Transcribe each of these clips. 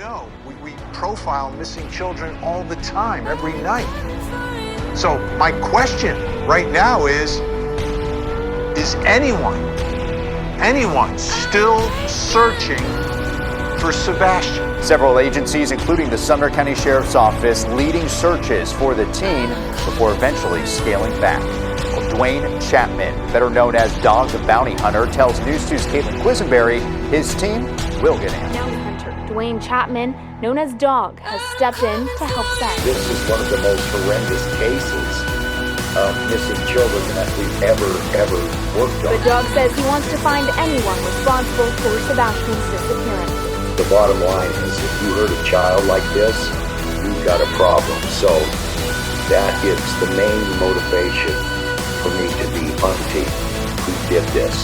know, we profile missing children all the time, every night. So my question right now is anyone still searching for Sebastian? Several agencies, including the Sumner County Sheriff's Office, leading searches for the teen before eventually scaling back. Well, Dwayne Chapman, better known as Dog the Bounty Hunter, tells News 2's Caitlin Quisenberry his team will get in. Bounty hunter Dwayne Chapman, known as Dog, has stepped in to help set. This is one of the most horrendous cases of missing children that we've ever worked on. But Dog says he wants to find anyone responsible for Sebastian's disappearance. The bottom line is, if you hurt a child like this, you've got a problem. So that is the main motivation for me to be hunting who did this.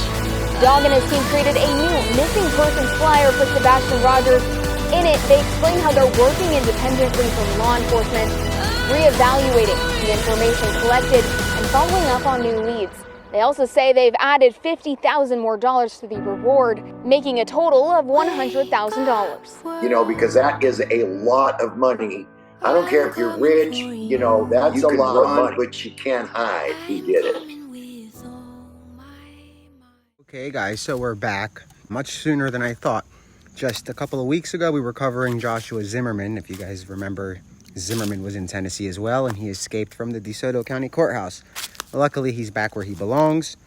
Dog and his team created a new missing persons flyer for Sebastian Rogers. In it, they explain how they're working independently from law enforcement, reevaluating the information collected, and following up on new leads. They also say they've added $50,000 more to the reward, making a total of $100,000. You know, because that is a lot of money. I don't care if you're rich, you know, that's a lot of money, but you can't hide who did it. Okay guys, so we're back much sooner than I thought. Just a couple of weeks ago, we were covering Joshua Zimmerman. If you guys remember, Zimmerman was in Tennessee as well, and he escaped from the DeSoto County Courthouse. Luckily, he's back where he belongs.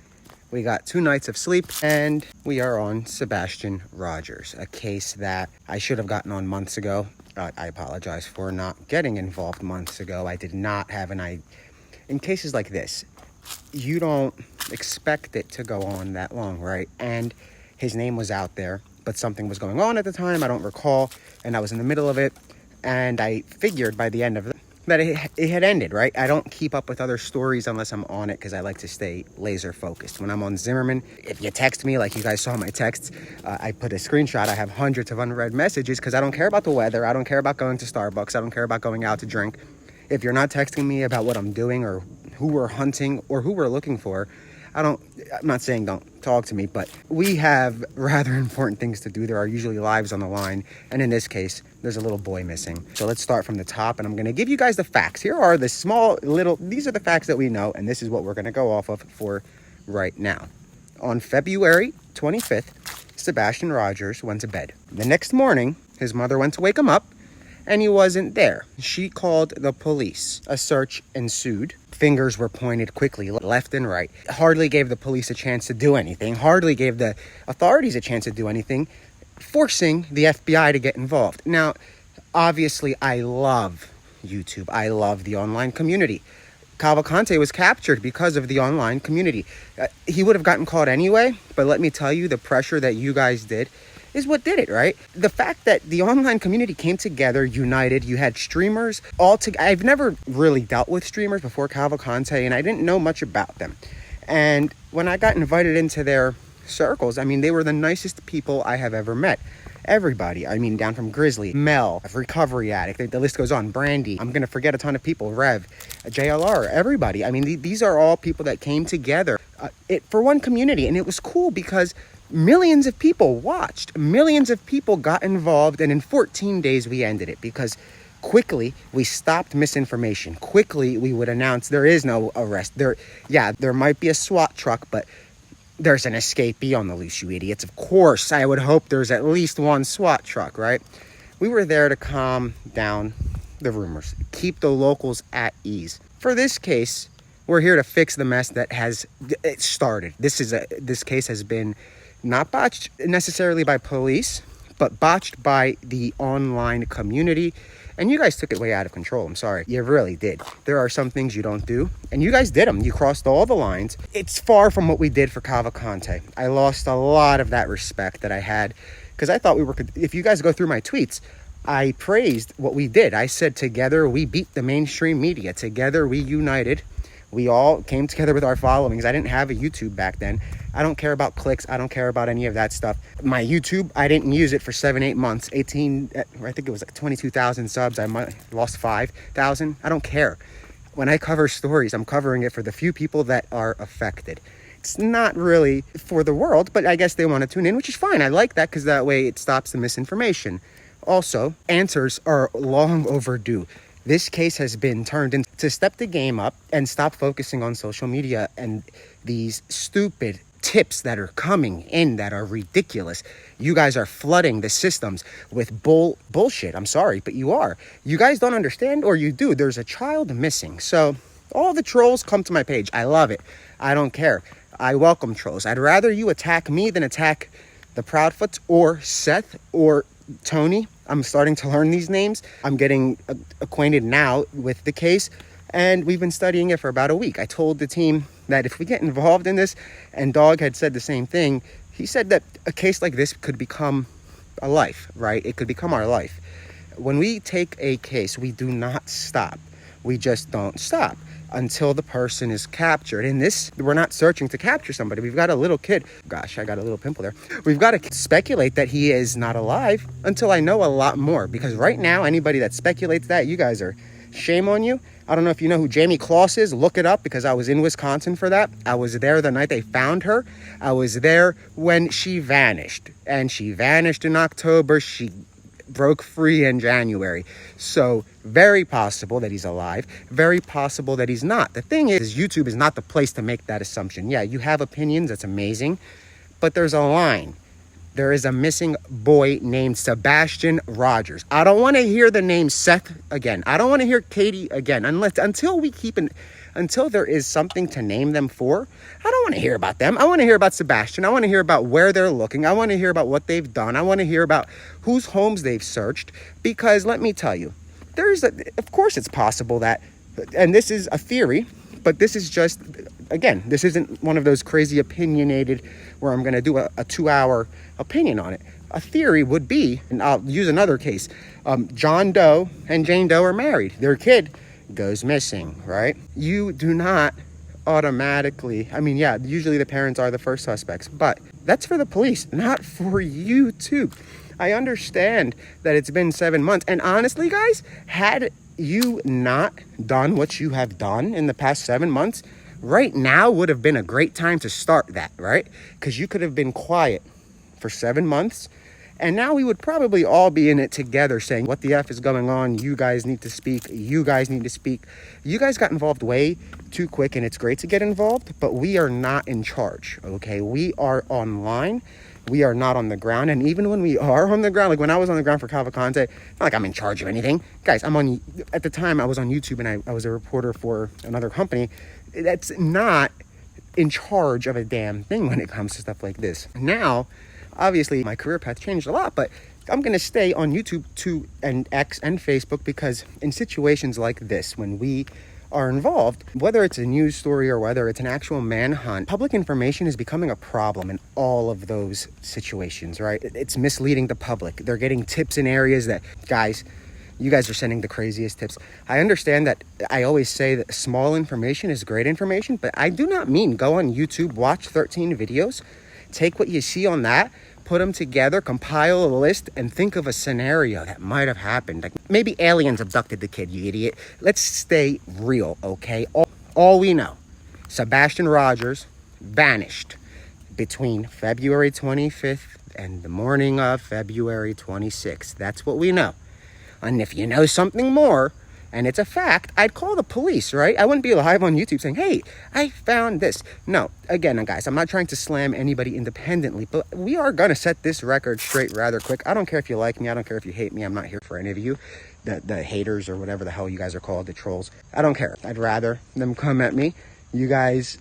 We got 2 nights of sleep, and we are on Sebastian Rogers, a case that I should have gotten on months ago. I apologize for not getting involved months ago. I did not have an idea. In cases like this, you don't expect it to go on that long, right? And his name was out there, but something was going on at the time. I don't recall, and I was in the middle of it, and I figured by the end of it that it had ended, right? I don't keep up with other stories unless I'm on it because I like to stay laser focused. When I'm on Zimmerman, if you text me, like you guys saw my texts, I put a screenshot. I have hundreds of unread messages because I don't care about the weather. I don't care about going to Starbucks. I don't care about going out to drink. If you're not texting me about what I'm doing or who we're hunting or who we're looking for, I'm not saying don't talk to me, but we have rather important things to do. There are usually lives on the line. And in this case, there's a little boy missing. So let's start from the top, and I'm going to give you guys the facts. Here are the these are the facts that we know, and this is what we're going to go off of for right now. On February 25th, Sebastian Rogers went to bed. The next morning, his mother went to wake him up, and he wasn't there. She called the police. A search ensued. Fingers were pointed quickly, left and right. Hardly gave the police a chance to do anything. Hardly gave the authorities a chance to do anything, forcing the FBI to get involved. Now, obviously, I love YouTube. I love the online community. Cavalcante was captured because of the online community. He would have gotten caught anyway, but let me tell you, the pressure that you guys did is what did it, right? The fact that the online community came together, united, you had streamers all together. I've never really dealt with streamers before Cavalcante, and I didn't know much about them. And when I got invited into their circles, I mean, they were the nicest people I have ever met. Everybody, I mean, down from Grizzly, Mel, Recovery Addict, the list goes on, Brandy, I'm gonna forget a ton of people, Rev, JLR, everybody. I mean, these are all people that came together for one community, and it was cool because millions of people watched, millions of people got involved, and in 14 days we ended it because quickly we stopped misinformation. Quickly we would announce there is no arrest. There might be a SWAT truck, but there's an escapee on the loose, you idiots. Of course, I would hope there's at least one SWAT truck, right? We were there to calm down the rumors, keep the locals at ease. For this case, we're here to fix the mess that has started. This case has been not botched necessarily by police, but botched by the online community. And you guys took it way out of control. I'm sorry. You really did. There are some things you don't do, and you guys did them. You crossed all the lines. It's far from what we did for Cavalcante. I lost a lot of that respect that I had because I thought if you guys go through my tweets, I praised what we did. I said together we beat the mainstream media. Together we united. We all came together with our followings. I didn't have a YouTube back then. I don't care about clicks. I don't care about any of that stuff. My YouTube, I didn't use it for 7-8 months. I think it was like 22,000 subs. I lost 5,000. I don't care. When I cover stories, I'm covering it for the few people that are affected. It's not really for the world, but I guess they want to tune in, which is fine. I like that because that way it stops the misinformation. Also, answers are long overdue. This case has been turned into, to step the game up and stop focusing on social media and these stupid tips that are coming in that are ridiculous. You guys are flooding the systems with bullshit. I'm sorry, but you are. You guys don't understand, or you do. There's a child missing. So all the trolls come to my page. I love it. I don't care. I welcome trolls. I'd rather you attack me than attack the Proudfoots or Seth or Tony. I'm starting to learn these names. I'm getting acquainted now with the case, and we've been studying it for about a week. I told the team that if we get involved in this, and Dog had said the same thing, he said that a case like this could become a life, right? It could become our life. When we take a case, we do not stop. We just don't stop until the person is captured. In this, we're not searching to capture somebody. We've got a little kid. Gosh, I got a little pimple there. We've got to speculate that he is not alive until I know a lot more. Because right now, anybody that speculates that, you guys are, shame on you. I don't know if you know who Jamie Kloss is. Look it up, because I was in Wisconsin for that. I was there the night they found her. I was there when she vanished. And she vanished in October. She broke free in January. So very possible that he's alive, very possible that he's not. The thing is, YouTube is not the place to make that assumption. Yeah, you have opinions, that's amazing, but there's a line. There is a missing boy named Sebastian Rogers. I don't want to hear the name Seth again. I don't want to hear Katie again, until there is something to name them for. I don't want to hear about them. I want to hear about Sebastian. I want to hear about where they're looking. I want to hear about what they've done. I want to hear about whose homes they've searched, because let me tell you, of course it's possible that, and this is a theory, but this is just, again, this isn't one of those crazy opinionated where I'm going to do a 2-hour opinion on it. A theory would be, and I'll use another case, John Doe and Jane Doe are married. Their kid goes missing, right? You do not automatically, usually the parents are the first suspects, but that's for the police, not for YouTube. I understand that it's been 7 months, and honestly, guys, had you not done what you have done in the past 7 months, right now would have been a great time to start that, right? Because you could have been quiet for 7 months, and now we would probably all be in it together saying, what the F is going on? You guys need to speak. You guys need to speak. You guys got involved way too quick, and it's great to get involved, but we are not in charge, okay? We are online. We are not on the ground. And even when we are on the ground, like when I was on the ground for Cavalcante, not like I'm in charge of anything. Guys, at the time I was on YouTube, and I was a reporter for another company. That's not in charge of a damn thing when it comes to stuff like this. Now, obviously, my career path changed a lot, but I'm going to stay on YouTube and X and Facebook, because in situations like this, when we are involved, whether it's a news story or whether it's an actual manhunt, public information is becoming a problem in all of those situations, right? It's misleading the public. They're getting tips in areas that, guys, you guys are sending the craziest tips. I understand that I always say that small information is great information, but I do not mean go on YouTube, watch 13 videos, take what you see on that, put them together, compile a list, and think of a scenario that might have happened. Like maybe aliens abducted the kid, you idiot. Let's stay real, okay? All we know, Sebastian Rogers vanished between February 25th and the morning of February 26th. That's what we know. And if you know something more, and it's a fact, I'd call the police, right? I wouldn't be live on YouTube saying, hey, I found this. No, again, guys, I'm not trying to slam anybody independently, but we are going to set this record straight rather quick. I don't care if you like me. I don't care if you hate me. I'm not here for any of you, the haters or whatever the hell you guys are called, the trolls. I don't care. I'd rather them come at me. You guys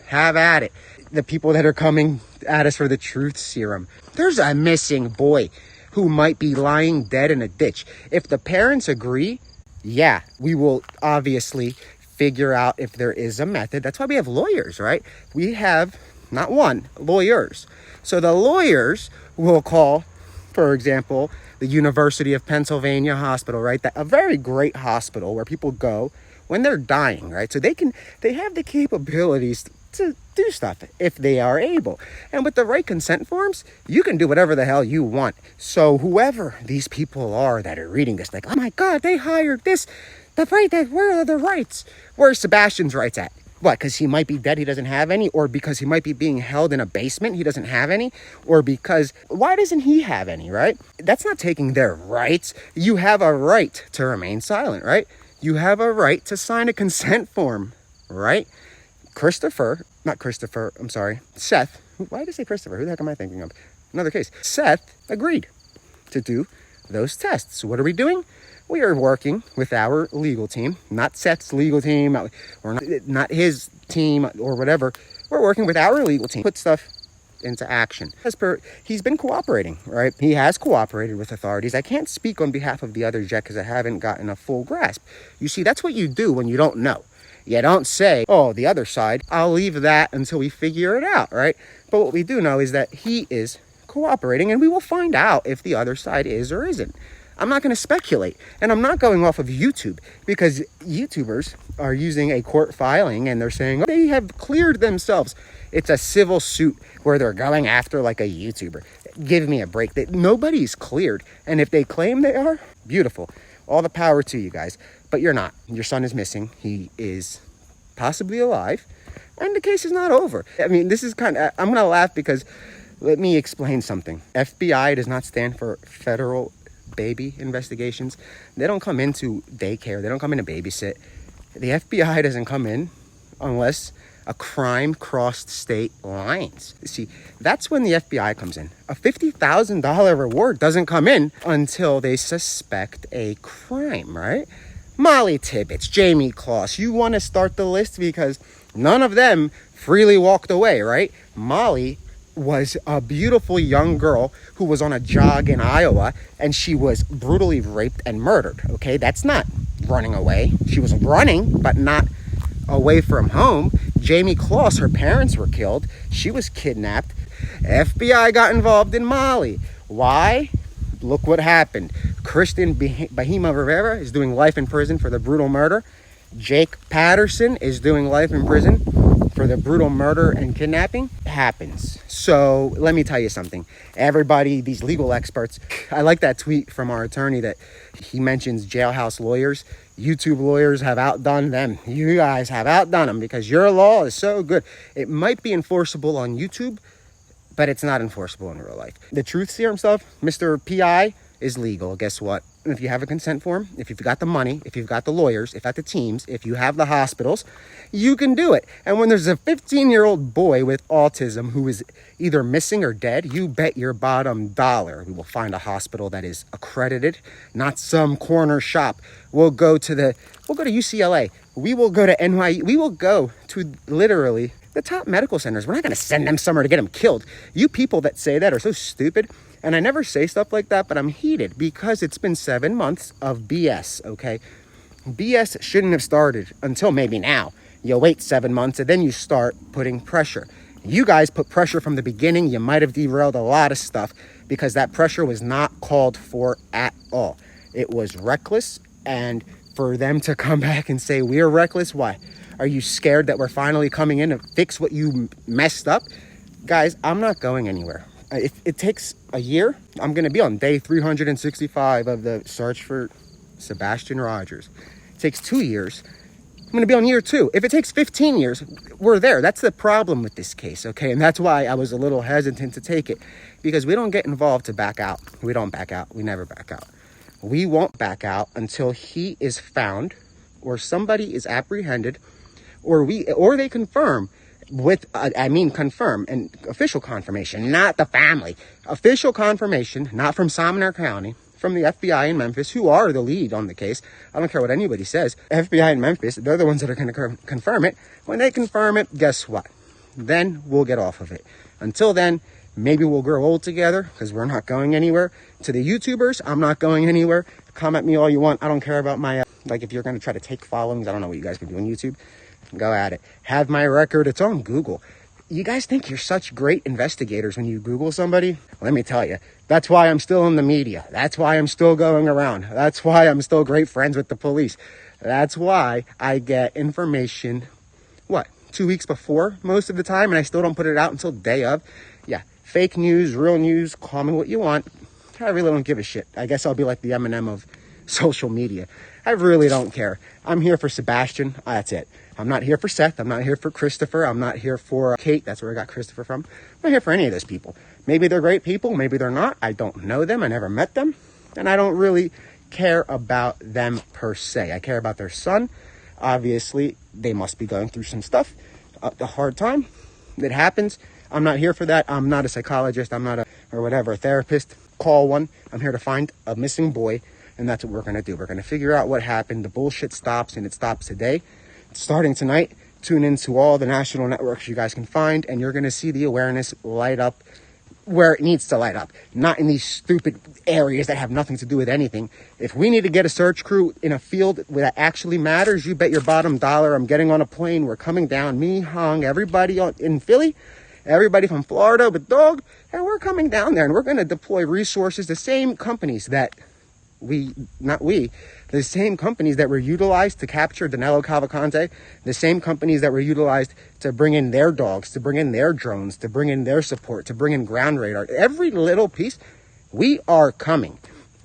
have at it. The people that are coming at us for the truth serum. There's a missing boy who might be lying dead in a ditch. If the parents agree, yeah, we will obviously figure out if there is a method. That's why we have lawyers, right? We have, not one, lawyers. So the lawyers will call, for example, the University of Pennsylvania Hospital, right? A very great hospital where people go when they're dying, right? So they have the capabilities to do stuff if they are able. And with the right consent forms, you can do whatever the hell you want. So whoever these people are that are reading this, like, oh my God, they hired this, where are the rights? Where's Sebastian's rights at? What, because he might be dead, he doesn't have any? Or because he might be being held in a basement, he doesn't have any? Or because, why doesn't he have any, right? That's not taking their rights. You have a right to remain silent, right? You have a right to sign a consent form, right? Seth, why did I say Christopher? Who the heck am I thinking of? Another case. Seth agreed to do those tests. What are we doing? We are working with our legal team, not Seth's legal team, or not his team or whatever. We're working with our legal team. Put stuff into action. He's been cooperating, right? He has cooperated with authorities. I can't speak on behalf of the others yet because I haven't gotten a full grasp. You see, that's what you do when you don't know. You don't say, oh, the other side, I'll leave that until we figure it out, right? But what we do know is that he is cooperating, and we will find out if the other side is or isn't. I'm not going to speculate, and I'm not going off of YouTube, because YouTubers are using a court filing and they're saying, oh, they have cleared themselves. It's a civil suit where they're going after like a YouTuber. Give me a break. Nobody's cleared, and if they claim they are, beautiful. All the power to you guys, but you're not. Your son is missing. He is possibly alive, and the case is not over. I mean, this is I'm going to laugh because let me explain something. FBI does not stand for Federal Baby Investigations. They don't come into daycare. They don't come in to babysit. The FBI doesn't come in unless a crime crossed state lines. See, that's when the FBI comes in. A $50,000 reward doesn't come in until they suspect a crime, right? Molly Tibbetts, Jamie Kloss, you want to start the list because none of them freely walked away, right? Molly was a beautiful young girl who was on a jog in Iowa, and she was brutally raped and murdered, okay? That's not running away. She was running, but not away from home. Jamie Kloss, her parents were killed. She was kidnapped. FBI got involved in Molly. Why? Look what happened. Kristen Bahima Rivera is doing life in prison for the brutal murder. Jake Patterson is doing life in prison for the brutal murder and kidnapping. Happens. So let me tell you something. Everybody, these legal experts, I like that tweet from our attorney that he mentions jailhouse lawyers. YouTube lawyers have outdone them. You guys have outdone them because your law is so good. It might be enforceable on YouTube, but it's not enforceable in real life. The truth serum stuff, Mr. PI, is legal. Guess what? If you have a consent form, if you've got the money, if you've got the lawyers, if you've got the teams, if you have the hospitals, you can do it. And when there's a 15-year-old boy with autism who is either missing or dead, you bet your bottom dollar we will find a hospital that is accredited, not some corner shop. We'll go to UCLA. We will go to NYU. We will go to literally the top medical centers. We're not going to send them somewhere to get them killed. You people that say that are so stupid. And I never say stuff like that, but I'm heated because it's been 7 months of BS, okay? BS shouldn't have started until maybe now. You wait 7 months and then you start putting pressure. You guys put pressure from the beginning. You might have derailed a lot of stuff because that pressure was not called for at all. It was reckless, and for them to come back and say we're reckless, why? Are you scared that we're finally coming in to fix what you messed up? Guys, I'm not going anywhere. If it takes a year, I'm going to be on day 365 of the search for Sebastian Rogers. It takes 2 years. I'm going to be on year 2. If it takes 15 years, we're there. That's the problem with this case, okay? And that's why I was a little hesitant to take it, because we don't get involved to back out. We don't back out. We never back out. We won't back out until he is found or somebody is apprehended or they confirm confirm and official confirmation, not the family. Official confirmation, not from Sumner County, from the FBI in Memphis, who are the lead on the case. I don't care what anybody says. FBI in Memphis, they're the ones that are going to confirm it. When they confirm it, guess what? Then we'll get off of it. Until then, maybe we'll grow old together because we're not going anywhere. To the YouTubers, I'm not going anywhere. Come at me all you want. I don't care about my, if you're going to try to take followings, I don't know what you guys can do on YouTube. Go at it. Have my record. It's on Google. You guys think you're such great investigators when you Google somebody? Let me tell you, that's why I'm still in the media. That's why I'm still going around. That's why I'm still great friends with the police. That's why I get information, 2 weeks before most of the time, and I still don't put it out until day of. Yeah, fake news, real news, call me what you want. I really don't give a shit. I guess I'll be like the Eminem of social media. I really don't care. I'm here for Sebastian. That's it. I'm not here for Seth. I'm not here for Christopher. I'm not here for Kate. That's where I got Christopher from. I'm not here for any of those people. Maybe they're great people. Maybe they're not. I don't know them. I never met them. And I don't really care about them per se. I care about their son. Obviously, they must be going through some stuff, a hard time. It happens. I'm not here for that. I'm not a psychologist. I'm not a therapist. Call one. I'm here to find a missing boy, and that's what we're going to do. We're going to figure out what happened. The bullshit stops, and it stops today. Starting tonight, tune into all the national networks you guys can find, and you're going to see the awareness light up where it needs to light up, not in these stupid areas that have nothing to do with anything. If we need to get a search crew in a field where that actually matters, you bet your bottom dollar I'm getting on a plane. We're coming down, me, Hung, everybody in Philly, everybody from Florida with Dog, and we're coming down there, and we're going to deploy resources, the same companies that the same companies that were utilized to capture Danilo Cavalcante, the same companies that were utilized to bring in their dogs, to bring in their drones, to bring in their support, to bring in ground radar, every little piece, we are coming.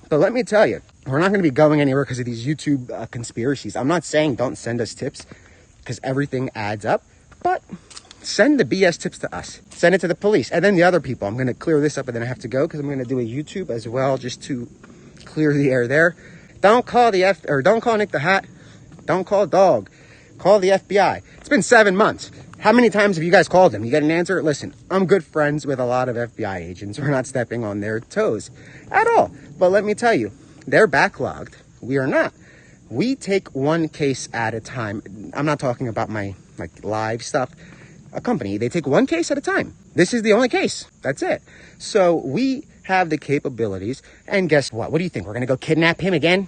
But let me tell you, we're not going to be going anywhere because of these YouTube conspiracies. I'm not saying don't send us tips, because everything adds up, but send the BS tips to us. Send it to the police. And then the other people, I'm going to clear this up and then I have to go because I'm going to do a YouTube as well just to clear the air there. Don't call don't call Nick the Hat. Don't call Dog. Call the FBI. It's been 7 months. How many times have you guys called them? You get an answer? Listen, I'm good friends with a lot of FBI agents. We're not stepping on their toes at all. But let me tell you, they're backlogged. We are not. We take one case at a time. I'm not talking about my live stuff. A company, they take one case at a time. This is the only case. That's it. So we have the capabilities. And guess what? What do you think? We're going to go kidnap him again?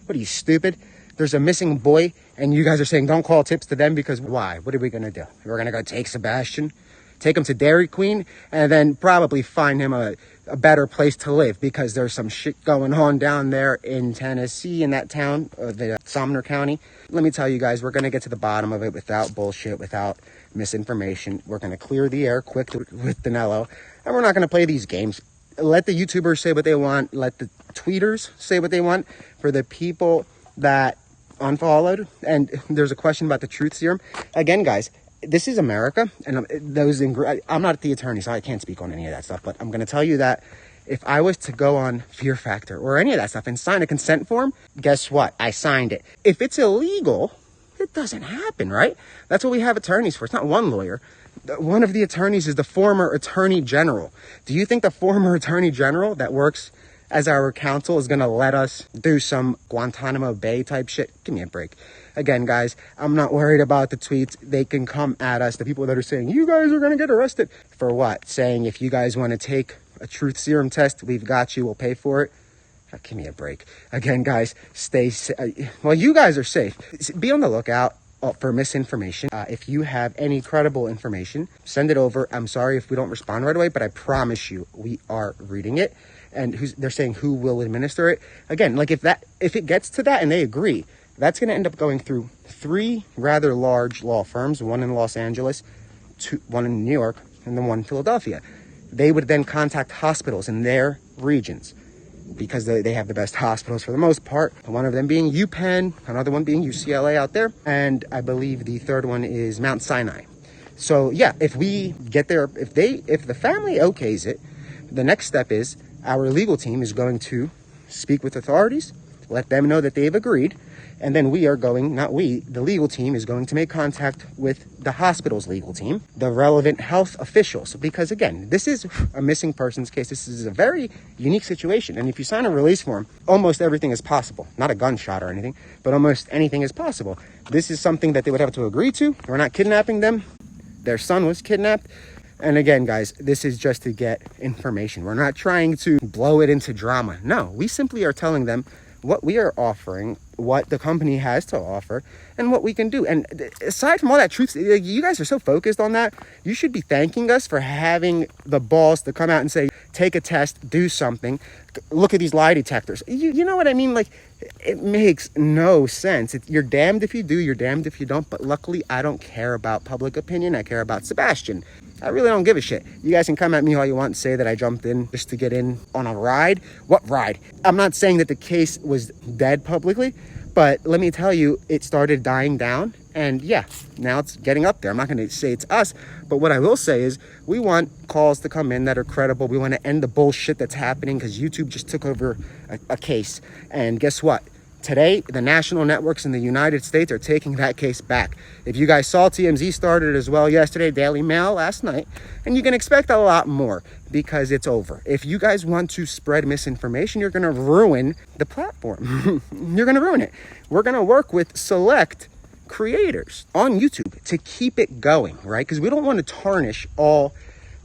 What are you, stupid? There's a missing boy, and you guys are saying don't call tips to them because why? What are we going to do? We're going to go take Sebastian, take him to Dairy Queen, and then probably find him a better place to live because there's some shit going on down there in Tennessee, in that town, the Sumner County. Let me tell you guys, we're going to get to the bottom of it without bullshit, without misinformation. We're going to clear the air quick with Danilo, and we're not going to play these games. Let the YouTubers say what they want. Let the tweeters say what they want. For the people that unfollowed, and there's a question about the truth serum. Again, guys, this is America, and I'm not the attorney, so I can't speak on any of that stuff, but I'm going to tell you that if I was to go on Fear Factor or any of that stuff and sign a consent form, guess what? I signed it. If it's illegal, it doesn't happen, right? That's what we have attorneys for. It's not one lawyer. One of the attorneys is the former attorney general. Do you think the former attorney general that works as our counsel is going to let us do some Guantanamo Bay type shit? Give me a break. Again, guys, I'm not worried about the tweets. They can come at us. The people that are saying, you guys are going to get arrested. For what? Saying, if you guys want to take a truth serum test, we've got you. We'll pay for it. Give me a break. Again, guys, stay safe. Well, you guys are safe. Be on the lookout for misinformation. If you have any credible information, send it over. I'm sorry if we don't respond right away, but I promise you we are reading it. And they're saying who will administer it. Again, like if it gets to that and they agree, that's going to end up going through 3 rather large law firms, one in Los Angeles, one in New York, and then one in Philadelphia. They would then contact hospitals in their regions because they have the best hospitals for the most part. One of them being UPenn, another one being UCLA out there, and I believe the third one is Mount Sinai. So yeah, if we get there, if the family okays it, the next step is our legal team is going to speak with authorities, let them know that they've agreed, and then the legal team is going to make contact with the hospital's legal team, the relevant health officials, because again, this is a missing persons case. This is a very unique situation, and if you sign a release form, almost everything is possible. Not a gunshot or anything, but almost anything is possible. This is something that they would have to agree to. We're not kidnapping them. Their son was kidnapped. And again, guys, this is just to get information. We're not trying to blow it into drama. No, we simply are telling them what we are offering, what the company has to offer, and what we can do. And aside from all that truth, you guys are so focused on that. You should be thanking us for having the balls to come out and say, take a test, do something, look at these lie detectors. You know what I mean? Like, it makes no sense. You're damned if you do, you're damned if you don't. But luckily, I don't care about public opinion. I care about Sebastian. I really don't give a shit. You guys can come at me all you want and say that I jumped in just to get in on a ride. What ride? I'm not saying that the case was dead publicly, but let me tell you, it started dying down. And yeah, now it's getting up there. I'm not going to say it's us, but what I will say is we want calls to come in that are credible. We want to end the bullshit that's happening because YouTube just took over a case. And guess what? Today, the national networks in the United States are taking that case back. If you guys saw, TMZ started as well yesterday, Daily Mail last night, and you can expect a lot more because it's over. If you guys want to spread misinformation, you're going to ruin the platform. You're going to ruin it. We're going to work with select creators on YouTube to keep it going, right? Because we don't want to tarnish all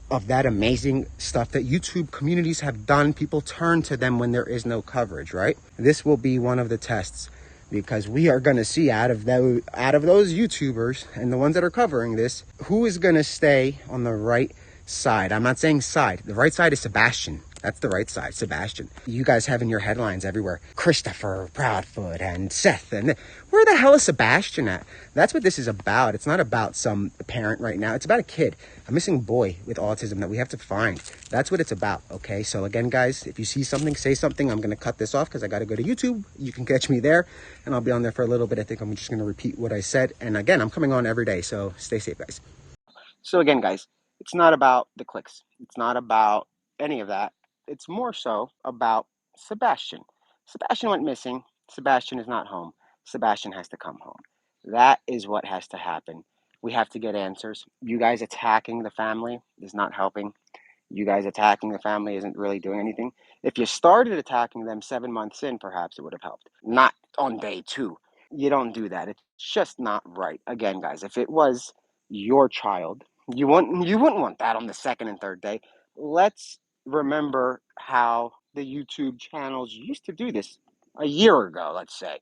of that amazing stuff that YouTube communities have done. People turn to them when there is no coverage, right? This will be one of the tests because we are going to see out of those YouTubers and the ones that are covering this, who is going to stay on the right side. I'm not saying side. The right side is Sebastian. That's the right side, Sebastian. You guys have in your headlines everywhere, Christopher, Proudfoot, and Seth. And where the hell is Sebastian at? That's what this is about. It's not about some parent right now. It's about a kid, a missing boy with autism that we have to find. That's what it's about, okay? So again, guys, if you see something, say something. I'm going to cut this off because I got to go to YouTube. You can catch me there, and I'll be on there for a little bit. I think I'm just going to repeat what I said. And again, I'm coming on every day, so stay safe, guys. So again, guys, it's not about the clicks. It's not about any of that. It's more so about Sebastian. Sebastian went missing. Sebastian is not home. Sebastian has to come home. That is what has to happen. We have to get answers. You guys attacking the family is not helping. You guys attacking the family isn't really doing anything. If you started attacking them 7 months in, perhaps it would have helped. Not on day 2. You don't do that. It's just not right. Again, guys, if it was your child, you wouldn't want that on the 2nd and 3rd day. Let's remember how the YouTube channels used to do this a year ago, let's say.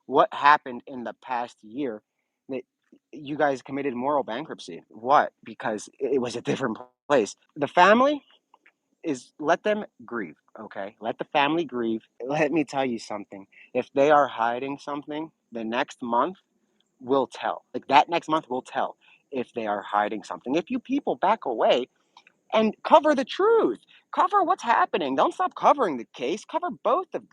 What happened in the past year that you guys committed moral bankruptcy? What? Because it was a different place. The family is, let them grieve, okay? Let the family grieve. Let me tell you something. If they are hiding something, the next month will tell. Like that next month will tell if they are hiding something. If you people back away and cover the truth. Cover what's happening. Don't stop covering the case. Cover both of.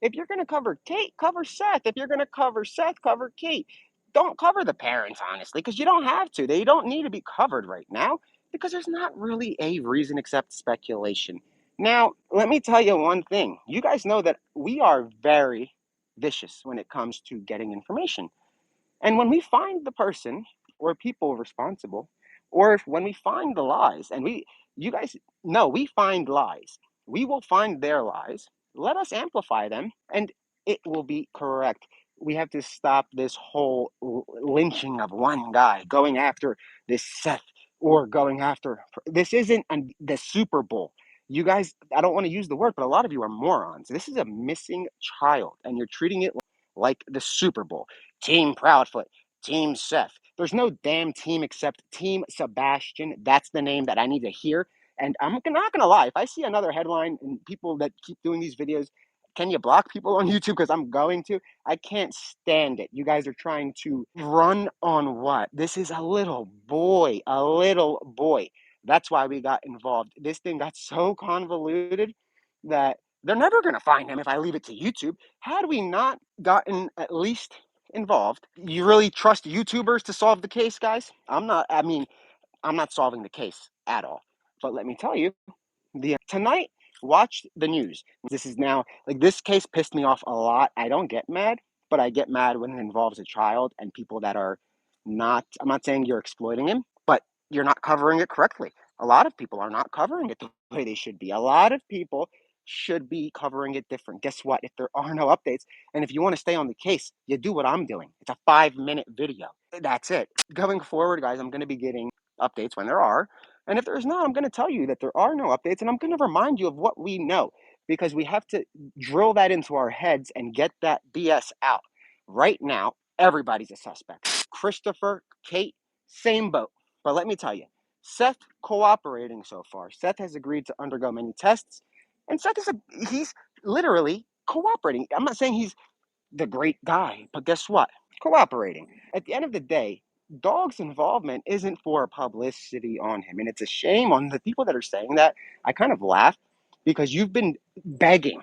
If you're going to cover Kate, cover Seth. If you're going to cover Seth, cover Kate. Don't cover the parents, honestly, because you don't have to. They don't need to be covered right now because there's not really a reason except speculation. Now, let me tell you one thing. You guys know that we are very vicious when it comes to getting information. And when we find the person or people responsible, or when we find the lies, and you guys know we find lies, we will find their lies, let us amplify them, and it will be correct. We have to stop this whole lynching of one guy, going after this Seth, or going after, this isn't the Super Bowl. You guys, I don't want to use the word, but a lot of you are morons. This is a missing child, and you're treating it like the Super Bowl. Team Proudfoot, Team Seth. There's no damn team except Team Sebastian. That's the name that I need to hear. And I'm not going to lie. If I see another headline and people that keep doing these videos, can you block people on YouTube? Because I'm going to. I can't stand it. You guys are trying to run on what? This is a little boy. A little boy. That's why we got involved. This thing got so convoluted that they're never going to find him if I leave it to YouTube. Had we not gotten at least involved, you really trust YouTubers to solve the case, guys? I'm not solving the case at all. But let me tell you, tonight, watch the news. This is now, like, this case pissed me off a lot. I don't get mad, but I get mad when it involves a child and people that are not, I'm not saying you're exploiting him, but you're not covering it correctly. A lot of people are not covering it the way they should be. A lot of people should be covering it different. Guess what? If there are no updates, and if you want to stay on the case, you do what I'm doing. It's a 5-minute video. That's it. Going forward, guys, I'm going to be getting updates when there are. And if there's not, I'm going to tell you that there are no updates, and I'm going to remind you of what we know, because we have to drill that into our heads and get that BS out. Right now, everybody's a suspect. Christopher, Kate, same boat. But let me tell you, Seth cooperating so far. Seth has agreed to undergo many tests, and he's literally cooperating. I'm not saying he's the great guy, but guess what? Cooperating. At the end of the day, Dog's involvement isn't for publicity on him. And it's a shame on the people that are saying that. I kind of laugh because you've been begging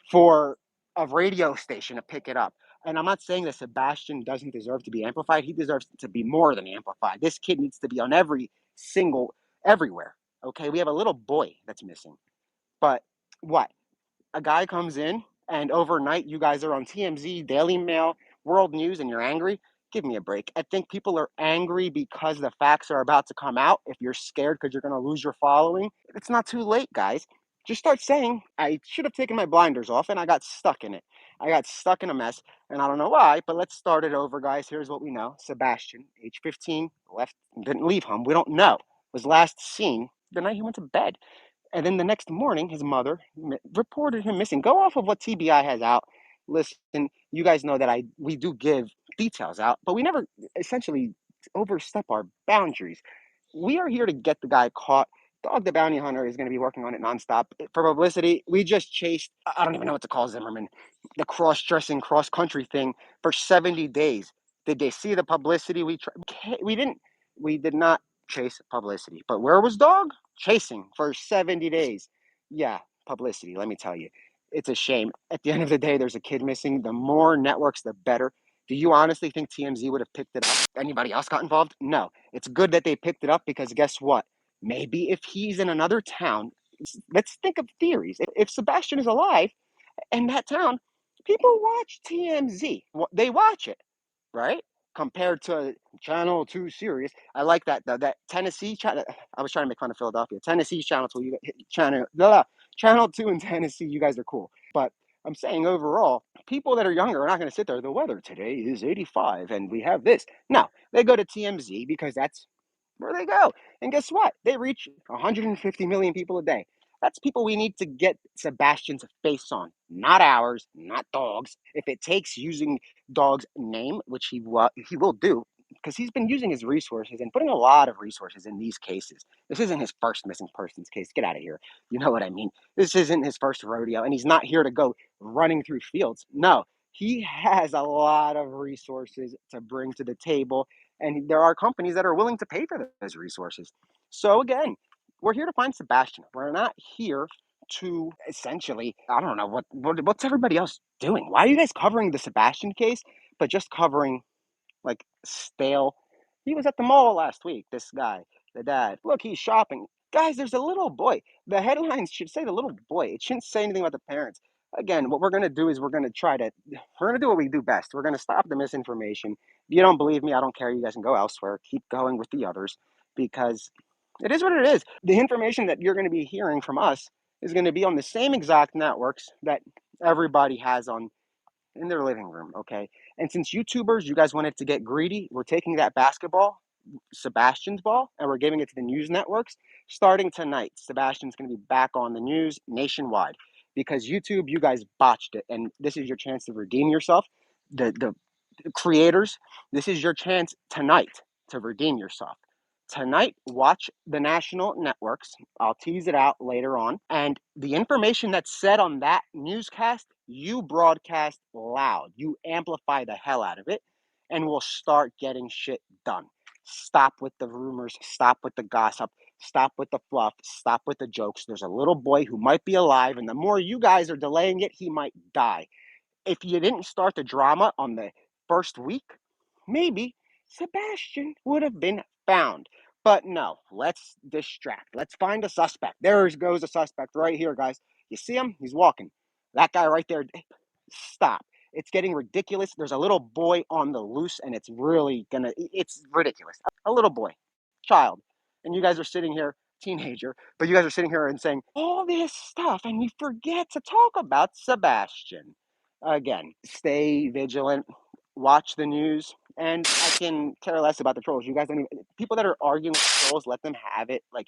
for a radio station to pick it up. And I'm not saying that Sebastian doesn't deserve to be amplified. He deserves to be more than amplified. This kid needs to be on everywhere. Okay, we have a little boy that's missing. But what? A guy comes in and overnight you guys are on TMZ, Daily Mail, World News, and you're angry. Give me a break. I think people are angry because the facts are about to come out. If you're scared because you're going to lose your following, it's not too late, guys. Just start saying, I should have taken my blinders off and I got stuck in it. I got stuck in a mess and I don't know why, but let's start it over, guys. Here's what we know. Sebastian, age 15, didn't leave home. We don't know. Was last seen the night he went to bed. And then the next morning, his mother reported him missing. Go off of what TBI has out. Listen, you guys know that we do give details out, but we never essentially overstep our boundaries. We are here to get the guy caught. Dog the Bounty Hunter is going to be working on it nonstop. For publicity, we just chased, I don't even know what to call Zimmerman, the cross-dressing, cross-country thing for 70 days. Did they see the publicity? We did not chase publicity. But where was Dog? Chasing for 70 days. Yeah, publicity, let me tell you. It's a shame. At the end of the day, there's a kid missing. The more networks, the better. Do you honestly think TMZ would have picked it up? Anybody else got involved? No. It's good that they picked it up because guess what? Maybe if he's in another town, let's think of theories. If Sebastian is alive in that town, people watch TMZ. They watch it, right? Compared to Channel 2 Sirius. I like that though. That Tennessee channel. I was trying to make fun of Philadelphia. Tennessee Channel 2. Channel 2 in Tennessee. You guys are cool. But I'm saying overall, people that are younger are not going to sit there. The weather today is 85 and we have this. No, they go to TMZ because that's where they go. And guess what? They reach 150 million people a day. That's people we need to get Sebastian's face on, not ours, not Dog's. If it takes using Dog's name, which he will do, because he's been using his resources and putting a lot of resources in these cases. This isn't his first missing persons case. Get out of here. You know what I mean? This isn't his first rodeo, and he's not here to go running through fields. No, he has a lot of resources to bring to the table, and there are companies that are willing to pay for those resources. So again, we're here to find Sebastian. We're not here to essentially, I don't know, what's everybody else doing? Why are you guys covering the Sebastian case, but just covering like stale? He was at the mall last week, this guy, the dad. Look, he's shopping. Guys, there's a little boy. The headlines should say the little boy. It shouldn't say anything about the parents. Again, what we're going to do is we're going to do what we do best. We're going to stop the misinformation. If you don't believe me, I don't care. You guys can go elsewhere. Keep going with the others because it is what it is. The information that you're going to be hearing from us is going to be on the same exact networks that everybody has on in their living room, okay? And since YouTubers, you guys wanted to get greedy, we're taking that basketball, Sebastian's ball, and we're giving it to the news networks. Starting tonight, Sebastian's going to be back on the news nationwide because YouTube, you guys botched it, and this is your chance to redeem yourself. The creators, this is your chance tonight to redeem yourself. Tonight, watch the national networks. I'll tease it out later on. And the information that's said on that newscast, you broadcast loud. You amplify the hell out of it, and we'll start getting shit done. Stop with the rumors. Stop with the gossip. Stop with the fluff. Stop with the jokes. There's a little boy who might be alive, and the more you guys are delaying it, he might die. If you didn't start the drama on the first week, maybe Sebastian would have been found. But no, let's distract. Let's find a suspect. There goes a suspect right here, guys. You see him? He's walking. That guy right there. Stop. It's getting ridiculous. There's a little boy on the loose, and it's ridiculous. A little boy, child. And you guys are sitting here, teenager, but you guys are sitting here and saying all this stuff, and we forget to talk about Sebastian. Again, stay vigilant, watch the news, and I can care less about the trolls. You guys don't even, people that are arguing with trolls, let them have it. Like,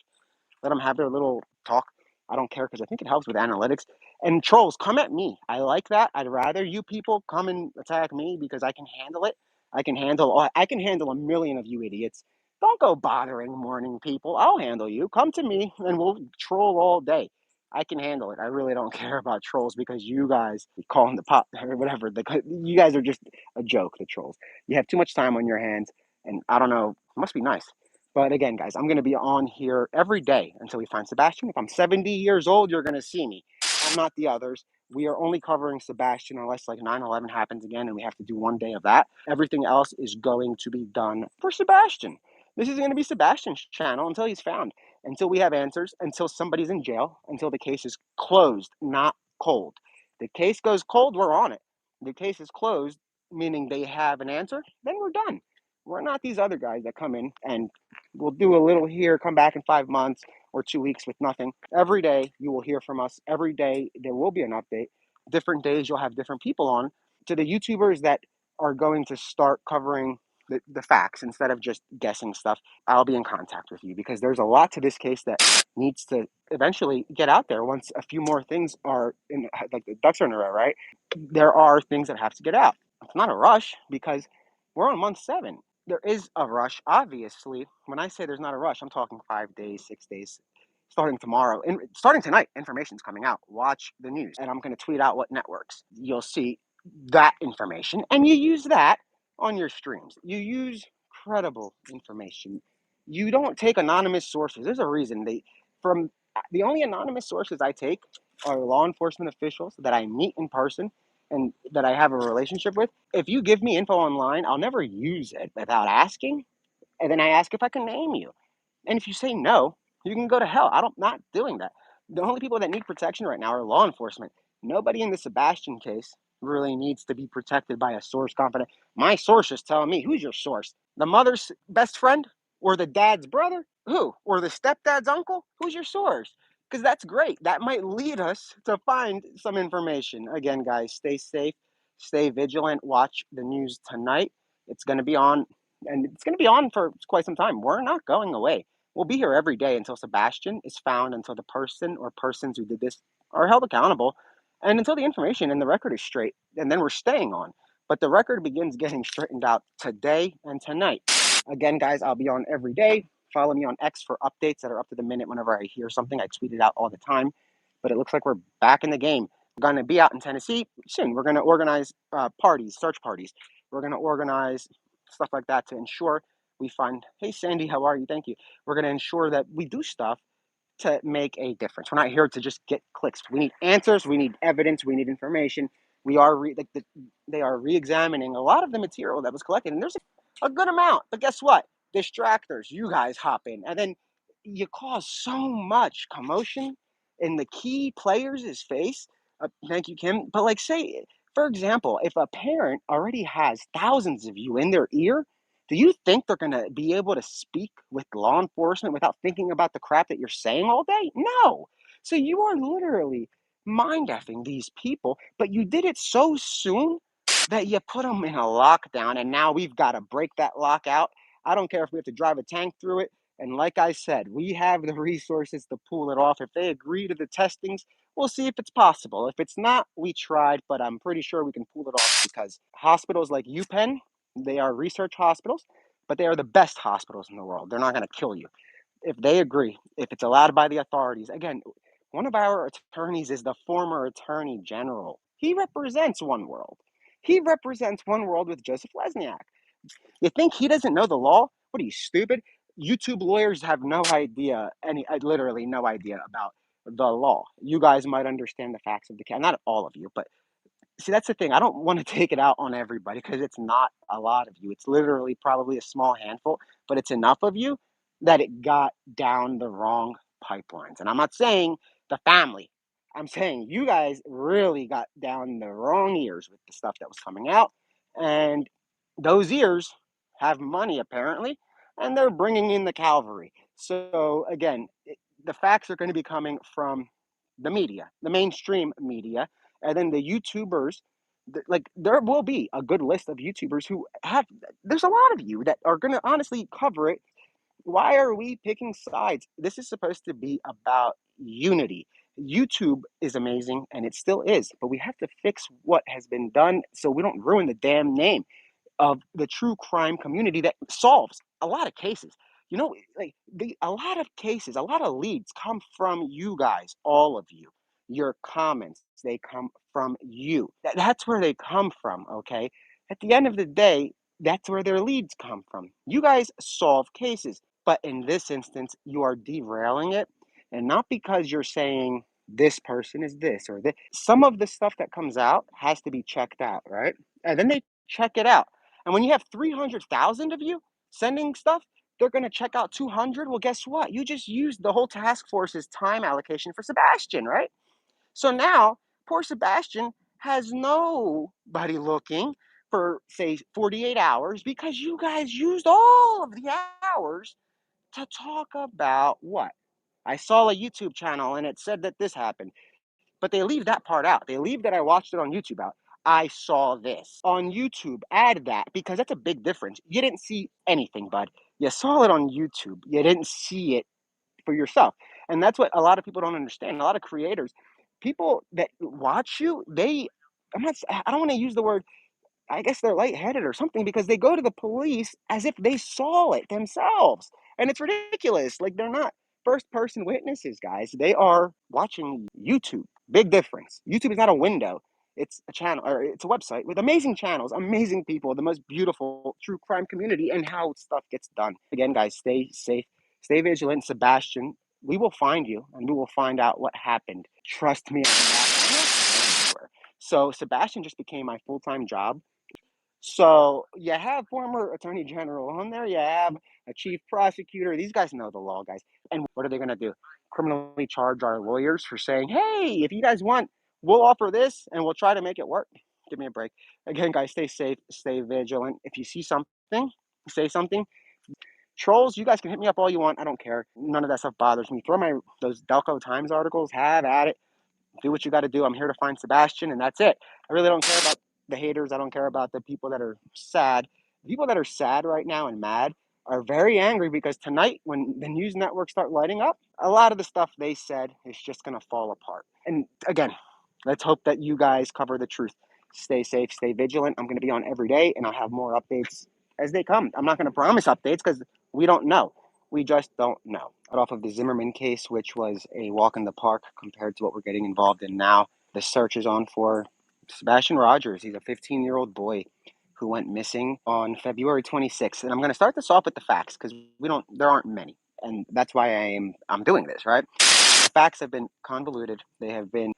let them have their little talk. I don't care because I think it helps with analytics. And trolls, come at me. I like that. I'd rather you people come and attack me because I can handle it. I can handle a million of you idiots. Don't go bothering morning people. I'll handle you. Come to me and we'll troll all day. I can handle it. I really don't care about trolls because you guys call them the pop or whatever. You guys are just a joke, the trolls. You have too much time on your hands, and I don't know. It must be nice. But again, guys, I'm going to be on here every day until we find Sebastian. If I'm 70 years old, you're going to see me. I'm not the others. We are only covering Sebastian unless like 9/11 happens again and we have to do one day of that. Everything else is going to be done for Sebastian. This is going to be Sebastian's channel until he's found, until we have answers, until somebody's in jail, until the case is closed, not cold. The case goes cold, we're on it. The case is closed, meaning they have an answer, then we're done. We're not these other guys that come in and we'll do a little here, come back in 5 months or 2 weeks with nothing. Every day you will hear from us. Every day there will be an update. Different days you'll have different people on. To the YouTubers that are going to start covering the facts instead of just guessing stuff, I'll be in contact with you because there's a lot to this case that needs to eventually get out there once a few more things are in, like the ducks are in a row, right? There are things that have to get out. It's not a rush because we're on month 7. There is a rush, obviously. When I say there's not a rush, I'm talking 5 days, 6 days, starting tomorrow. And starting tonight, information's coming out. Watch the news. And I'm going to tweet out what networks. You'll see that information. And you use that on your streams. You use credible information. You don't take anonymous sources. There's a reason. The only anonymous sources I take are law enforcement officials that I meet in person and that I have a relationship with. If you give me info online, I'll never use it without asking. And then I ask if I can name you. And if you say no, you can go to hell. Not doing that. The only people that need protection right now are law enforcement. Nobody in the Sebastian case really needs to be protected by a source confident. My source is telling me, who's your source? The mother's best friend? Or the dad's brother? Who? Or the stepdad's uncle? Who's your source? Because that's great. That might lead us to find some information. Again, guys, stay safe, stay vigilant, watch the news tonight. It's going to be on, and it's going to be on for quite some time. We're not going away. We'll be here every day until Sebastian is found, until the person or persons who did this are held accountable, and until the information and the record is straight. And then we're staying on. But the record begins getting straightened out today and tonight. Again, guys, I'll be on every day. Follow me on X for updates that are up to the minute whenever I hear something. I tweet it out all the time. But it looks like we're back in the game. We're going to be out in Tennessee soon. We're going to organize parties, search parties. We're going to organize stuff like that to ensure we find, hey, Sandy, how are you? Thank you. We're going to ensure that we do stuff to make a difference. We're not here to just get clicks. We need answers. We need evidence. We need information. We are they are re-examining a lot of the material that was collected, and there's a good amount. But guess what? Distractors. You guys hop in, and then you cause so much commotion in the key players' face. Thank you, Kim. But like, say, for example, if a parent already has thousands of you in their ear, do you think they're going to be able to speak with law enforcement without thinking about the crap that you're saying all day? No. So you are literally mind effing these people, but you did it so soon that you put them in a lockdown, and now we've got to break that lockout. I don't care if we have to drive a tank through it. And like I said, we have the resources to pull it off. If they agree to the testings, we'll see if it's possible. If it's not, we tried, but I'm pretty sure we can pull it off because hospitals like UPenn, they are research hospitals, but they are the best hospitals in the world. They're not going to kill you. If they agree, if it's allowed by the authorities. Again, one of our attorneys is the former attorney general. He represents One World. He represents One World with Joseph Lesniak. You think he doesn't know the law? What are you, stupid? YouTube lawyers have no idea, literally no idea about the law. You guys might understand the facts of the case. Not all of you, but see, that's the thing. I don't want to take it out on everybody because it's not a lot of you. It's literally probably a small handful, but it's enough of you that it got down the wrong pipelines. And I'm not saying the family. I'm saying you guys really got down the wrong ears with the stuff that was coming out. And those ears have money, apparently, and they're bringing in the cavalry. So, again, the facts are going to be coming from the media, the mainstream media, and then the YouTubers. Like, there will be a good list of YouTubers who have, there's a lot of you that are going to honestly cover it. Why are we picking sides? This is supposed to be about unity. YouTube is amazing, and it still is, but we have to fix what has been done so we don't ruin the damn name. of the true crime community that solves a lot of cases. You know, like a lot of cases, a lot of leads come from you guys, all of you. Your comments, they come from you. That's where they come from, okay? At the end of the day, that's where their leads come from. You guys solve cases, but in this instance, you are derailing it, and not because you're saying this person is this or this. Some of the stuff that comes out has to be checked out, right? And then they check it out. And when you have 300,000 of you sending stuff, they're going to check out 200. Well, guess what? You just used the whole task force's time allocation for Sebastian, right? So now, poor Sebastian has nobody looking for, say, 48 hours because you guys used all of the hours to talk about what? I saw a YouTube channel and it said that this happened, but they leave that part out. They leave that I watched it on YouTube out. I saw this on YouTube. Add that because that's a big difference. You didn't see anything, bud. You saw it on YouTube. You didn't see it for yourself. And that's what a lot of people don't understand. A lot of creators, people that watch you, I don't want to use the word, I guess they're lightheaded or something because they go to the police as if they saw it themselves. And it's ridiculous. Like they're not first person witnesses, guys. They are watching YouTube. Big difference. YouTube is not a window. It's a channel or it's a website with amazing channels, amazing people, the most beautiful true crime community and how stuff gets done. Again, guys, stay safe, stay vigilant. Sebastian, we will find you and we will find out what happened. Trust me on that. I'm not going anywhere. So Sebastian just became my full-time job. So you have former attorney general on there, you have a chief prosecutor. These guys know the law, guys. And what are they going to do? Criminally charge our lawyers for saying, hey, if you guys want, we'll offer this and we'll try to make it work. Give me a break. Again, guys, stay safe, stay vigilant. If you see something, say something. Trolls, you guys can hit me up all you want. I don't care. None of that stuff bothers me. Throw those Delco Times articles, have at it. Do what you got to do. I'm here to find Sebastian, and that's it. I really don't care about the haters. I don't care about the people that are sad. The people that are sad right now and mad are very angry because tonight, when the news networks start lighting up, a lot of the stuff they said is just going to fall apart. And again, let's hope that you guys cover the truth. Stay safe, stay vigilant. I'm going to be on every day, and I'll have more updates as they come. I'm not going to promise updates because we don't know. We just don't know. Off of the Zimmerman case, which was a walk in the park compared to what we're getting involved in now. The search is on for Sebastian Rogers. He's a 15-year-old boy who went missing on February 26th. And I'm going to start this off with the facts because there aren't many. And that's why I'm doing this, right? The facts have been convoluted. They have been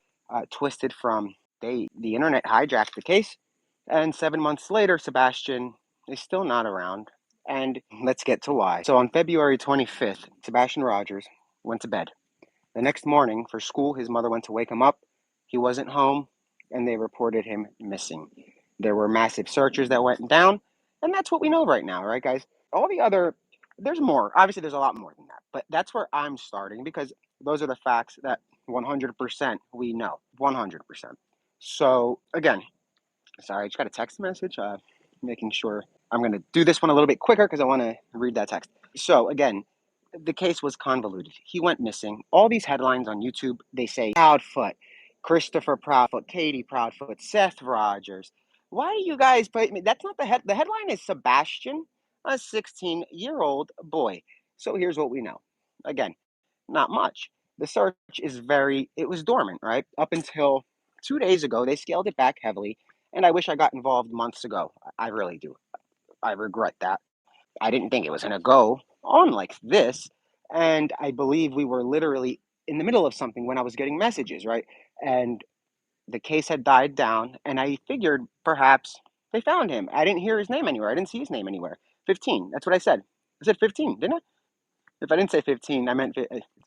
twisted from the internet hijacked the case. And 7 months later, Sebastian is still not around. And let's get to why. So on February 25th, Sebastian Rogers went to bed. The next morning for school, his mother went to wake him up. He wasn't home, and they reported him missing. There were massive searches that went down, and that's what we know right now, right, guys? There's more. Obviously, there's a lot more than that, but that's where I'm starting because those are the facts that 100% we know. 100%. So, again, sorry, I just got a text message making sure I'm going to do this one a little bit quicker because I want to read that text. So again, the case was convoluted. He went missing. All these headlines on YouTube, they say Proudfoot, Christopher Proudfoot, Katie Proudfoot, Seth Rogers. Why do you guys put me? That's not the head. The headline is Sebastian, a 16-year-old boy. So here's what we know. Again, not much. The search it was dormant, right? Up until 2 days ago, they scaled it back heavily. And I wish I got involved months ago. I really do. I regret that. I didn't think it was going to go on like this. And I believe we were literally in the middle of something when I was getting messages, right? And the case had died down. And I figured perhaps they found him. I didn't hear his name anywhere. I didn't see his name anywhere. 15. That's what I said. I said 15, didn't I? If I didn't say 15, I meant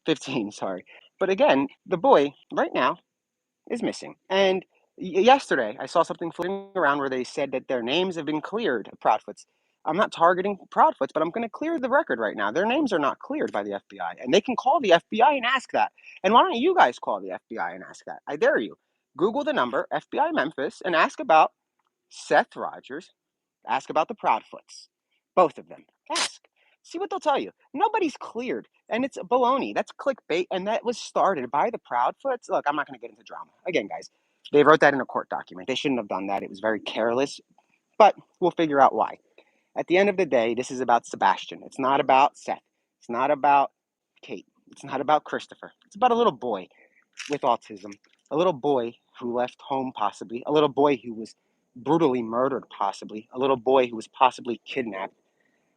15, sorry. But again, the boy right now is missing. And yesterday, I saw something floating around where they said that their names have been cleared, Proudfoots. I'm not targeting Proudfoots, but I'm going to clear the record right now. Their names are not cleared by the FBI, and they can call the FBI and ask that. And why don't you guys call the FBI and ask that? I dare you. Google the number, FBI Memphis, and ask about Seth Rogers. Ask about the Proudfoots. Both of them. Ask. See what they'll tell you. Nobody's cleared, and it's baloney. That's clickbait, and that was started by the Proudfoots. Look, I'm not going to get into drama. Again, guys, they wrote that in a court document. They shouldn't have done that. It was very careless. but we'll figure out why. At the end of the day, this is about Sebastian. It's not about Seth. It's not about Kate. It's not about Christopher. It's about a little boy with autism, a little boy who left home possibly, a little boy who was brutally murdered possibly, a little boy who was possibly kidnapped,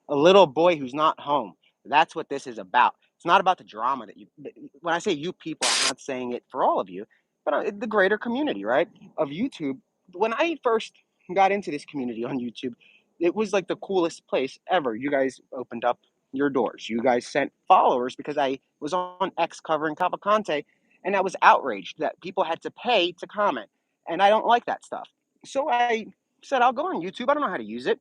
a little boy who's not home. That's what this is about. It's not about the drama that you, when I say you people, I'm not saying it for all of you, but the greater community, right, of YouTube. When I first got into this community on YouTube, it was like the coolest place ever. You guys opened up your doors. You guys sent followers because I was on X covering Cavalcante, and I was outraged that people had to pay to comment. And I don't like that stuff. So I said, I'll go on YouTube. I don't know how to use it.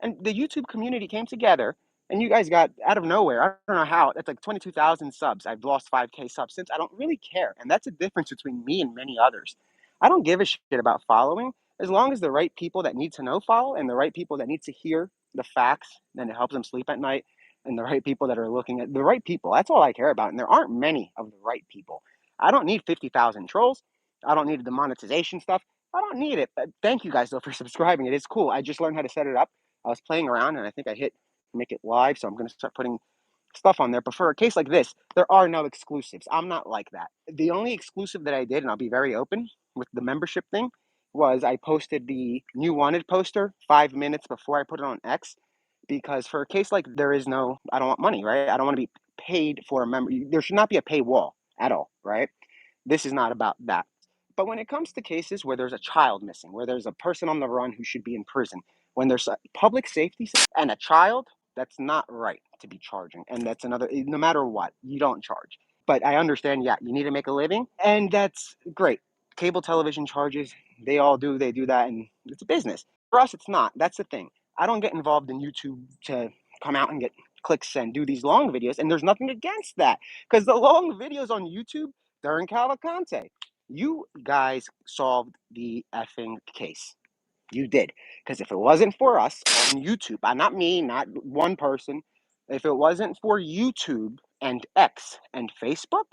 And the YouTube community came together, and you guys got out of nowhere. I don't know how. That's like 22,000 subs. I've lost 5K subs since. I don't really care. And that's a difference between me and many others. I don't give a shit about following. As long as the right people that need to know follow and the right people that need to hear the facts, then it helps them sleep at night. And the right people that are looking at the right people. That's all I care about. And there aren't many of the right people. I don't need 50,000 trolls. I don't need the monetization stuff. I don't need it. But thank you guys, though, for subscribing. It is cool. I just learned how to set it up. I was playing around and I think I hit make it live, so I'm going to start putting stuff on there. But for a case like this, there are no exclusives. I'm not like that. The only exclusive that I did, and I'll be very open with the membership thing, was I posted the new wanted poster 5 minutes before I put it on X, because for a case like there is no, I don't want money, right? I don't want to be paid for a member. There should not be a paywall at all, right? This is not about that. But when it comes to cases where there's a child missing, where there's a person on the run who should be in prison, when there's a public safety and a child, that's not right to be charging. And that's another, no matter what, you don't charge. But I understand, yeah, you need to make a living, and that's great. Cable television charges, they do that, and it's a business. For us, it's not. That's the thing. I don't get involved in YouTube to come out and get clicks and do these long videos, and there's nothing against that, because the long videos on YouTube during Cavalcante, you guys solved the effing case. You did. Because if it wasn't for us on YouTube, not me, not one person, if it wasn't for YouTube and X and Facebook,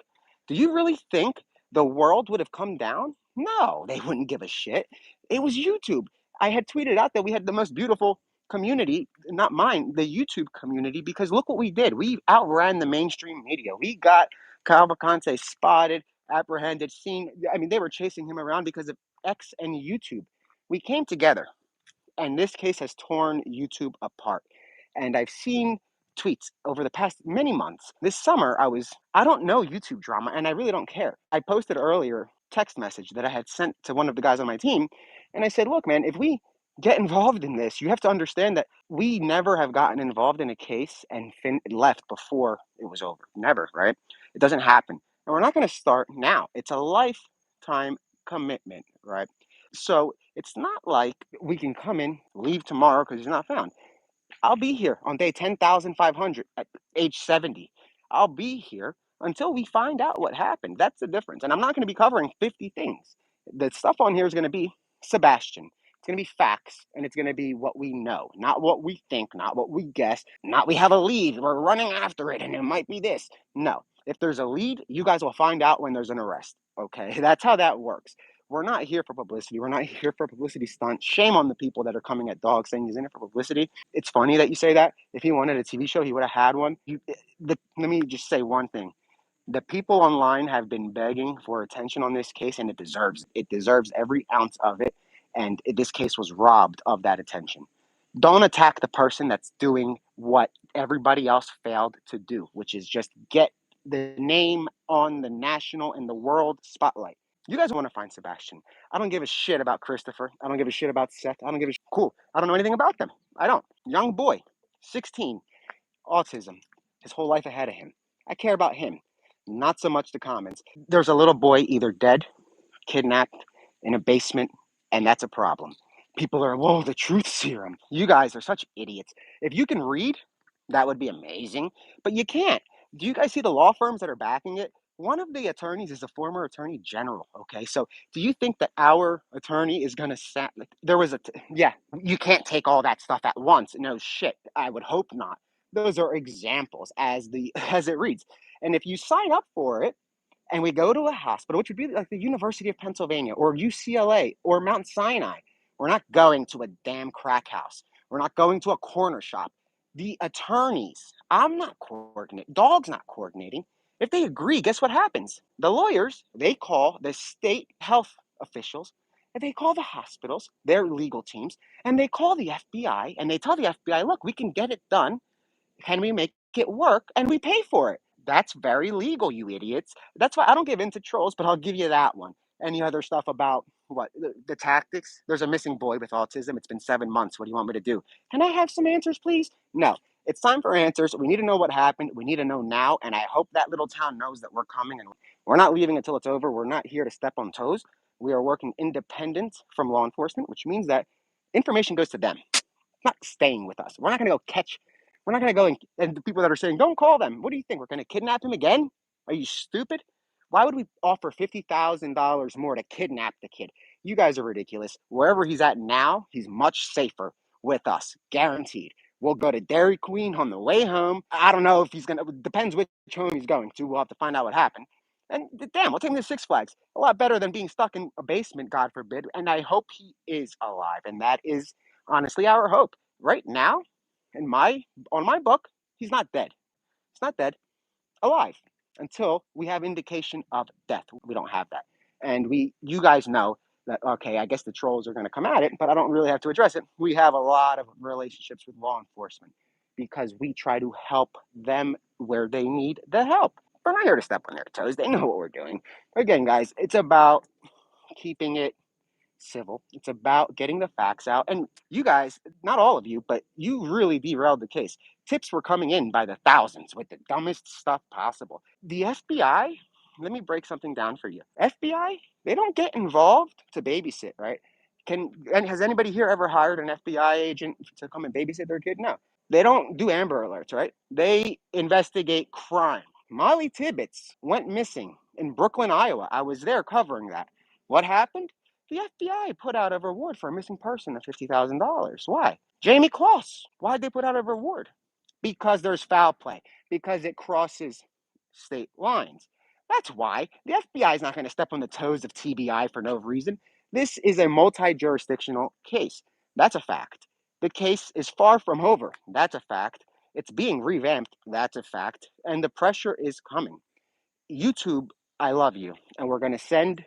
do you really think the world would have come down? No, they wouldn't give a shit. It was YouTube. I had tweeted out that we had the most beautiful community, not mine, the YouTube community, because look what we did. We outran the mainstream media. We got Cavalcante spotted, apprehended, seen. I mean, they were chasing him around because of X and YouTube. We came together, and this case has torn YouTube apart. And I've seen tweets over the past many months. This summer, I don't know YouTube drama, and I really don't care. I posted earlier text message that I had sent to one of the guys on my team, and I said, look, man, if we get involved in this, you have to understand that we never have gotten involved in a case and left before it was over. Never, right? It doesn't happen. And we're not going to start now. It's a lifetime commitment, right? So it's not like we can come in, leave tomorrow because he's not found. I'll be here on day 10,500 at age 70. I'll be here until we find out what happened. That's the difference. And I'm not going to be covering 50 things. The stuff on here is going to be Sebastian. It's going to be facts, and it's going to be what we know, not what we think, not what we guess, not we have a lead, we're running after it, and it might be this. No. If there's a lead, you guys will find out when there's an arrest. Okay? That's how that works. We're not here for publicity. We're not here for publicity stunt. Shame on the people that are coming at Dog saying he's in it for publicity. It's funny that you say that. If he wanted a TV show, he would have had one. Let me just say one thing. The people online have been begging for attention on this case, and it deserves it. It deserves every ounce of it. And this case was robbed of that attention. Don't attack the person that's doing what everybody else failed to do, which is just get the name on the national and the world spotlight. You guys want to find Sebastian. I don't give a shit about Christopher. I don't give a shit about Seth. I don't give a shit. Cool. I don't know anything about them. I don't. Young boy, 16, autism, his whole life ahead of him. I care about him, not so much the comments. There's a little boy either dead, kidnapped, in a basement, and that's a problem. People are, whoa, the truth serum. You guys are such idiots. If you can read, that would be amazing, but you can't. Do you guys see the law firms that are backing it? One of the attorneys is a former attorney general, okay? So do you think that our attorney is going to yeah, you can't take all that stuff at once. No shit, I would hope not. Those are examples as it reads. And if you sign up for it, and we go to a hospital, which would be like the University of Pennsylvania or UCLA or Mount Sinai We're not going to a damn crack house. We're not going to a corner shop. The attorneys, I'm not coordinating. Dog's not coordinating. If they agree, guess what happens? The lawyers, they call the state health officials, and they call the hospitals, their legal teams, and they call the FBI, and they tell the FBI, look, we can get it done. Can we make it work? And we pay for it. That's very legal, you idiots. That's why I don't give in to trolls, but I'll give you that one. Any other stuff about what the tactics? There's a missing boy with autism. It's been 7 months. What do you want me to do? Can I have some answers, please? No. It's time for answers. We need to know what happened. We need to know now. And I hope that little town knows that we're coming and we're not leaving until it's over. We're not here to step on toes. We are working independent from law enforcement, which means that information goes to them, not staying with us. We're not going to go catch. We're not going to go and the people that are saying, don't call them. What do you think? We're going to kidnap him again? Are you stupid? Why would we offer $50,000 more to kidnap the kid? You guys are ridiculous. Wherever he's at now, he's much safer with us. Guaranteed. We'll go to Dairy Queen on the way home. I don't know if he's going to, depends which home he's going to. We'll have to find out what happened. And damn, we'll take him to Six Flags. A lot better than being stuck in a basement, God forbid. And I hope he is alive. And that is honestly our hope. Right now, on my book, he's not dead. He's not dead, alive, until we have indication of death. We don't have that. And you guys know that, okay, I guess the trolls are going to come at it, but I don't really have to address it. We have a lot of relationships with law enforcement because we try to help them where they need the help. We're not here to step on their toes. They know what we're doing. Again, guys, it's about keeping it civil. It's about getting the facts out. And you guys, not all of you, but you really derailed the case. Tips were coming in by the thousands with the dumbest stuff possible. The FBI, let me break something down for you. FBI, they don't get involved to babysit, right? And has anybody here ever hired an FBI agent to come and babysit their kid? No. They don't do Amber Alerts, right? They investigate crime. Molly Tibbetts went missing in Brooklyn, Iowa. I was there covering that. What happened? The FBI put out a reward for a missing person of $50,000. Why? Jamie Kloss. Why'd they put out a reward? Because there's foul play. Because it crosses state lines. That's why. The FBI is not going to step on the toes of TBI for no reason. This is a multi-jurisdictional case. That's a fact. The case is far from over. That's a fact. It's being revamped. That's a fact. And the pressure is coming. YouTube, I love you. And we're going to send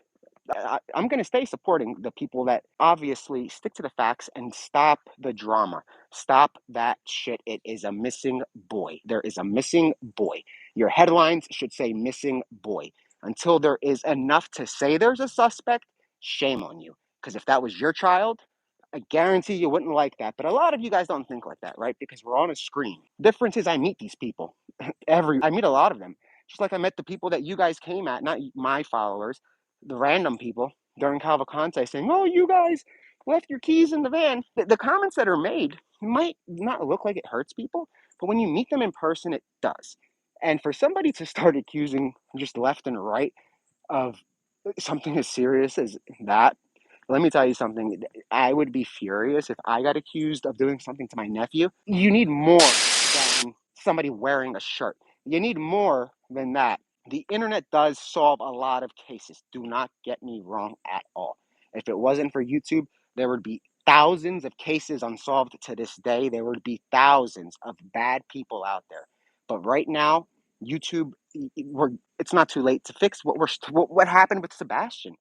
I'm going to stay supporting the people that obviously stick to the facts and stop the drama. Stop that shit. It is a missing boy. There is a missing boy. Your headlines should say missing boy. Until there is enough to say there's a suspect, shame on you. Because if that was your child, I guarantee you wouldn't like that. But a lot of you guys don't think like that, right? Because we're on a screen. Difference is I meet these people. I meet a lot of them. Just like I met the people that you guys came at, not my followers, the random people during Concise saying, oh, you guys left your keys in the van. The comments that are made might not look like it hurts people, but when you meet them in person, it does. And for somebody to start accusing just left and right of something as serious as that, let me tell you something. I would be furious if I got accused of doing something to my nephew. You need more than somebody wearing a shirt. You need more than that. The internet does solve a lot of cases. Do not get me wrong at all. If it wasn't for YouTube, there would be thousands of cases unsolved to this day. There would be thousands of bad people out there. But right now, YouTube, it's not too late to fix what happened with Sebastian.